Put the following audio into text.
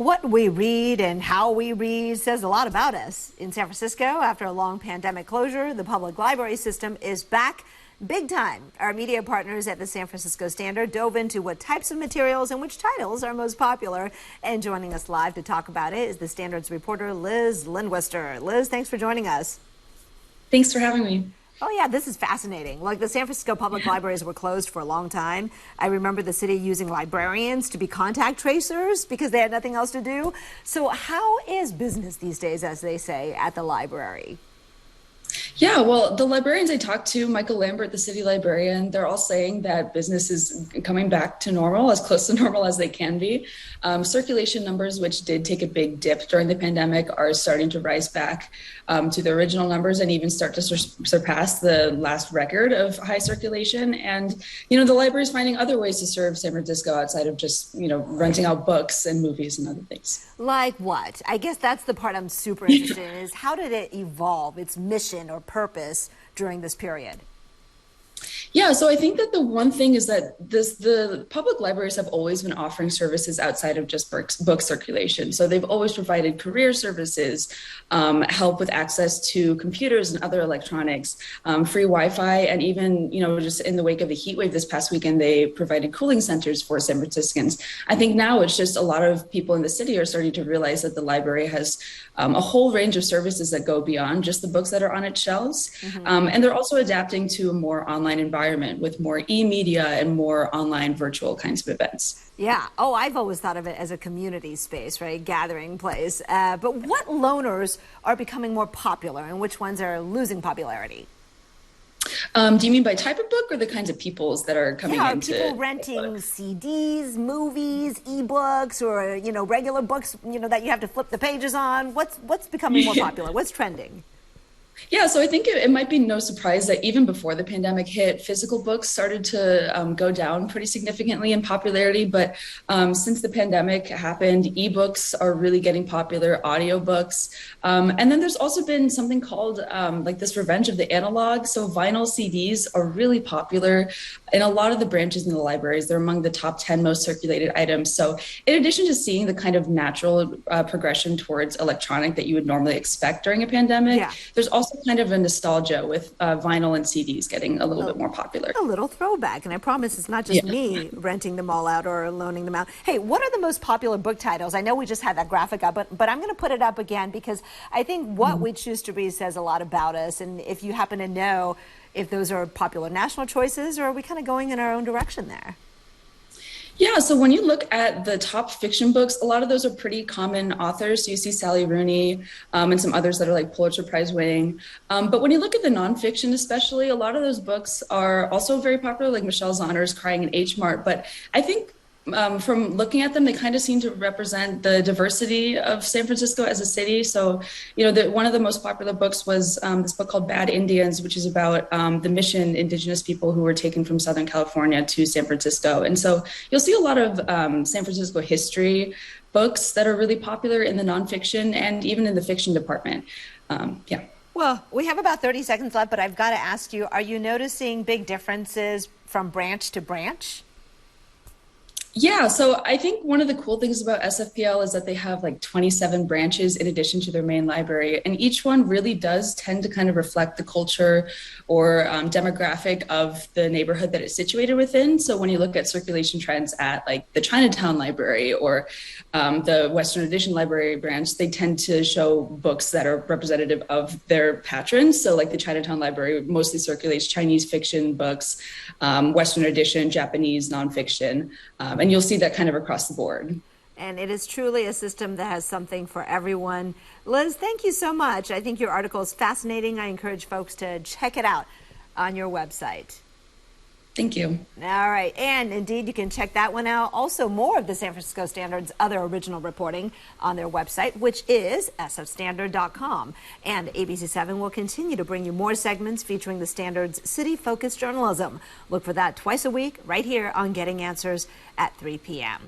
What we read and how we read says a lot about us. In San Francisco, after a long pandemic closure, the public library system is back big time. Our media partners at the San Francisco Standard dove into what types of materials and which titles are most popular. And joining us live to talk about it is the Standard's reporter, Liz Lindqwister. Liz, thanks for joining us. Thanks for having me. Oh, yeah, this is fascinating. Like, the San Francisco public libraries were closed for a long time. I remember the city using librarians to be contact tracers because they had nothing else to do. So how is business these days, as they say, at the library? Yeah, well, the librarians I talked to, Michael Lambert, the city librarian, they're all saying that business is coming back to normal, as close to normal as they can be. Circulation numbers, which did take a big dip during the pandemic, are starting to rise back to the original numbers and even start to surpass the last record of high circulation. And, the library is finding other ways to serve San Francisco outside of just, renting out books and movies and other things. Like what? I guess that's the part I'm super interested in is how did it evolve, its mission or purpose during this period? Yeah, so I think that the one thing is that the public libraries have always been offering services outside of just book circulation. So they've always provided career services, help with access to computers and other electronics, free Wi-Fi, and even, just in the wake of the heat wave this past weekend, they provided cooling centers for San Franciscans. I think now it's just a lot of people in the city are starting to realize that the library has a whole range of services that go beyond just the books that are on its shelves. And they're also adapting to a more online environment with more e-media and more online virtual kinds of events. Yeah. Oh, I've always thought of it as a community space, right? Gathering place. But what loaners are becoming more popular and which ones are losing popularity? Do you mean by type of book or the kinds of peoples that are coming into? Yeah, people renting CDs, movies, ebooks, or, regular books, that you have to flip the pages on. What's becoming more popular? What's trending? Yeah, so I think it might be no surprise that even before the pandemic hit, physical books started to go down pretty significantly in popularity. But since the pandemic happened, ebooks are really getting popular, audiobooks. And then there's also been something called like this revenge of the analog. So vinyl CDs are really popular in a lot of the branches in the libraries. They're among the top 10 most circulated items. So in addition to seeing the kind of natural progression towards electronic that you would normally expect during a pandemic, there's also kind of a nostalgia with vinyl and CDs getting a little bit more popular. A little throwback. And I promise it's not just me renting them all out or loaning them out. Hey, what are the most popular book titles? I know we just had that graphic up, but I'm going to put it up again because I think what we choose to read says a lot about us. And if you happen to know if those are popular national choices or are we kind of going in our own direction there? Yeah, so when you look at the top fiction books, a lot of those are pretty common authors. So you see Sally Rooney and some others that are like Pulitzer Prize winning. But when you look at the nonfiction, especially, a lot of those books are also very popular, like Michelle Zauner's Crying in H Mart. But I think from looking at them, they kind of seem to represent the diversity of San Francisco as a city. So, one of the most popular books was this book called Bad Indians, which is about the Mission indigenous people who were taken from Southern California to San Francisco. And so you'll see a lot of San Francisco history books that are really popular in the nonfiction and even in the fiction department. Well, we have about 30 seconds left, but I've got to ask you, are you noticing big differences from branch to branch? Yeah, so I think one of the cool things about SFPL is that they have like 27 branches in addition to their main library. And each one really does tend to kind of reflect the culture or demographic of the neighborhood that it's situated within. So when you look at circulation trends at like the Chinatown Library or the Western Addition Library branch, they tend to show books that are representative of their patrons. So like the Chinatown Library mostly circulates Chinese fiction books, Western Addition, Japanese nonfiction. And you'll see that kind of across the board. And it is truly a system that has something for everyone. Liz, thank you so much. I think your article is fascinating. I encourage folks to check it out on your website. Thank you. All right. And indeed, you can check that one out. Also, more of the San Francisco Standard's other original reporting on their website, which is sfstandard.com. And ABC7 will continue to bring you more segments featuring the Standard's city-focused journalism. Look for that twice a week right here on Getting Answers at 3 p.m.